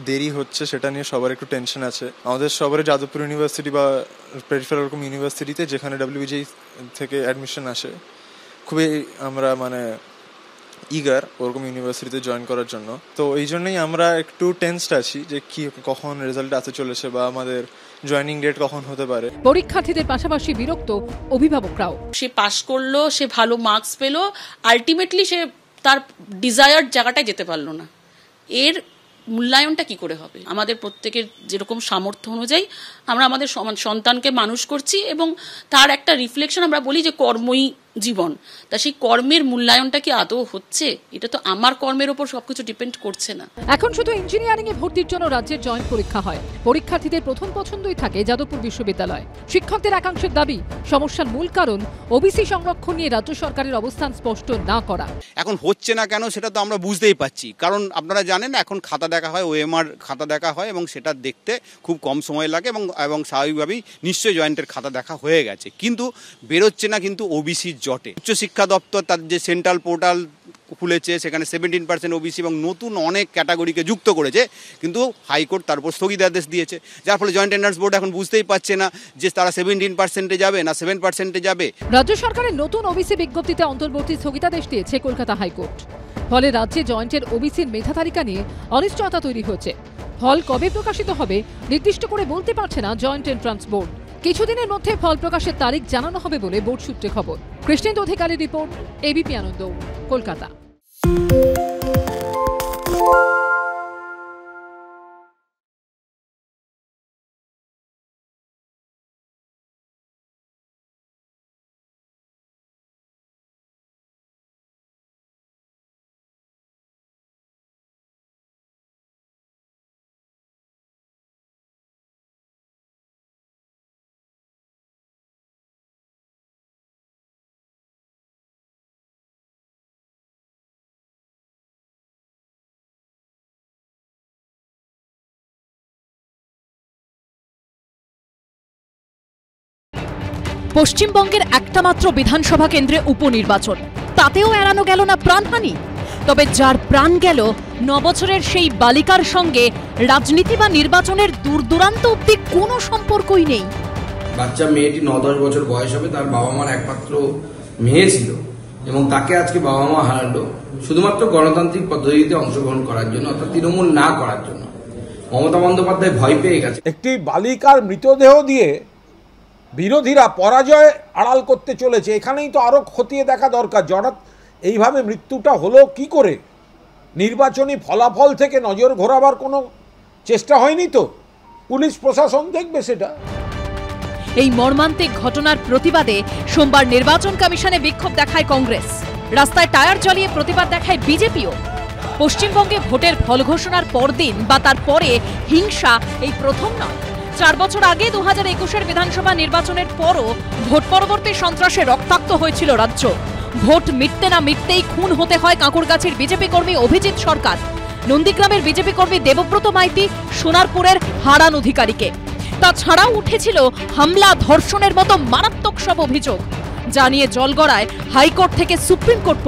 দেরি হচ্ছে সেটা নিয়ে সবার একটু টেনশন আছে। আমাদের সবার যাদবপুর ইউনিভার্সিটি বা পেরিফেরাল এরকম ইউনিভার্সিটিতে যেখানে WBJEE থেকে অ্যাডমিশন আসে, খুবই আমরা ইগার ওরকম ইউনিভার্সিটিতে জয়েন করার জন্য। তো এই জন্যই আমরা একটু টেনসড আছি যে কি কখন রেজাল্ট আসতে চলেছে বা আমাদের জয়েনিং ডেট কখন হতে পারে। পরীক্ষার্থীদের পাশাপাশি বিরক্ত অভিভাবকরাও। সে পাশ করলো, সে ভালো মার্কস পেলো, আলটিমেটলি সে তার ডিজায়ার্ড জায়গাটায় যেতে পারলো না। এর মূল্যায়নটা কি করে হবে? আমাদের প্রত্যেকের যেরকম সামর্থ্য অনুযায়ী আমরা আমাদের সন্তানকে মানুষ করছি এবং তার একটা রিফ্লেকশন আমরা বলি যে কর্মই জীবন। তা সেই কর্মের মূল্যায়নটা কি আদৌ হচ্ছে? এটা তো আমার কর্মের ওপর সবকিছু ডিপেন্ড করছে না। এখন শুধু ইঞ্জিনিয়ারিং এ ভর্তির জন্য রাজ্যের জয়েন্ট পরীক্ষা হয়। পরীক্ষার্থীদের প্রথম পছন্দই থাকে যাদবপুর বিশ্ববিদ্যালয়। শিক্ষকদের একাংশের দাবি, সমস্যার মূল কারণ ওবিসি সংরক্ষণ নিয়ে রাজ্য সরকারের অবস্থান স্পষ্ট না করা। এখন হচ্ছে না কেন সেটা তো আমরা বুঝতেই পারছি, কারণ আপনারা জানেন এখন খাতা দেখা হয়, OMR খাতা দেখা হয় এবং সেটা দেখতে খুব কম সময় লাগে এবং স্বাভাবিকভাবেই নিশ্চয়ই জয়েন্টের খাতা দেখা হয়ে গেছে, কিন্তু বেরোচ্ছে না কিন্তু ওবিসির জটে। উচ্চশিক্ষা দপ্তর তার যে সেন্ট্রাল পোর্টাল খুলেছে, সেখানে 17% ওবিসি এবং নতুন অনেক ক্যাটাগরিকে যুক্ত করেছে, কিন্তু হাইকোর্ট তার উপর স্থগিতাদেশ দিয়েছে, যার ফলে জয়েন্ট এন্ট্রান্স বোর্ড এখন বুঝতেই পারছে না যে তারা 17% যাবে না 7% যাবে। রাজ্য সরকারের নতুন ওবিসি বিজ্ঞপ্তিতে অন্তর্বর্তী স্থগিতাদেশ দিয়েছে কলকাতা হাইকোর্ট। ফলে রাজ্যে জয়েন্টের ওবিসির মেধা তালিকা নিয়ে অনিশ্চয়তা তৈরি হয়েছে। ফল কবে প্রকাশিত হবে নির্দিষ্ট করে বলতে পারছে না জয়েন্ট এন্ট্রান্স বোর্ড। কিছুদিনের মধ্যে ফল প্রকাশের তারিখ জানানো হবে বলে বোর্ড সূত্রে খবর। কৃষ্ণেন্দু অধিকারীর রিপোর্ট, ABP আনন্দ, কলকাতা। পশ্চিমবঙ্গের একটা মাত্র বিধানসভা কেন্দ্রে উপনির্বাচন, তাতেও এড়ানো গেল না প্রাণহানি। তবে যার প্রাণ গেল 9 বছরের সেই বালিকার সঙ্গে রাজনীতি বা নির্বাচনের দূরদূরান্ত অব্দি কোনো সম্পর্কই নেই। বাচ্চা মেয়েটি 9-10 বছর বয়স হবে, তার বাবা মার একমাত্র মেয়ে ছিল এবং তাকে আজকে বাবা মা হারালো শুধুমাত্র গণতান্ত্রিক পদ্ধতিতে অংশগ্রহণ করার জন্য, অর্থাৎ তৃণমূল না করার জন্য। মমতা বন্দ্যোপাধ্যায় ভয় পেয়ে গেছে। একটি বালিকার মৃতদেহ দিয়ে বিরোধীরা পরাজয় আড়াল করতে চলেছে, এখানেই তো আরো খতিয়ে দেখা দরকার। হঠাৎ এইভাবে মৃত্যুটা হলো কি করে? নির্বাচনী ফলাফল থেকে নজর ঘোরাবার কোনো চেষ্টা হয়নি তো? পুলিশ প্রশাসন দেখবে সেটা। এই মর্মান্তিক ঘটনার প্রতিবাদে সোমবার নির্বাচন কমিশনে বিক্ষোভ দেখায় কংগ্রেস। রাস্তায় টায়ার জ্বালিয়ে প্রতিবাদ দেখায় বিজেপিও। পশ্চিমবঙ্গে ভোটের ফল ঘোষণার পরদিন বা তার পরে হিংসা এই প্রথম নয়। 4 বছর আগে 2021-এর বিধানসভা নির্বাচনের পরও ভোট পরবর্তী সন্ত্রাসে রক্তাক্ত হয়েছিল রাজ্য। ভোট মিটতে না মিটতেই খুন হতে হয় কাঁকুরগাছির বিজেপি কর্মী অভিজিৎ সরকার, নন্দীগ্রামের বিজেপি কর্মী দেবব্রত মাইতি, সোনারপুরের হারান অধিকারীকে। তাছাড়াও উঠেছিল হামলা, ধর্ষণের মতো মারাত্মক সব অভিযোগ, যা নিয়ে জল গড়ায় হাইকোর্ট থেকে সুপ্রিম কোর্ট।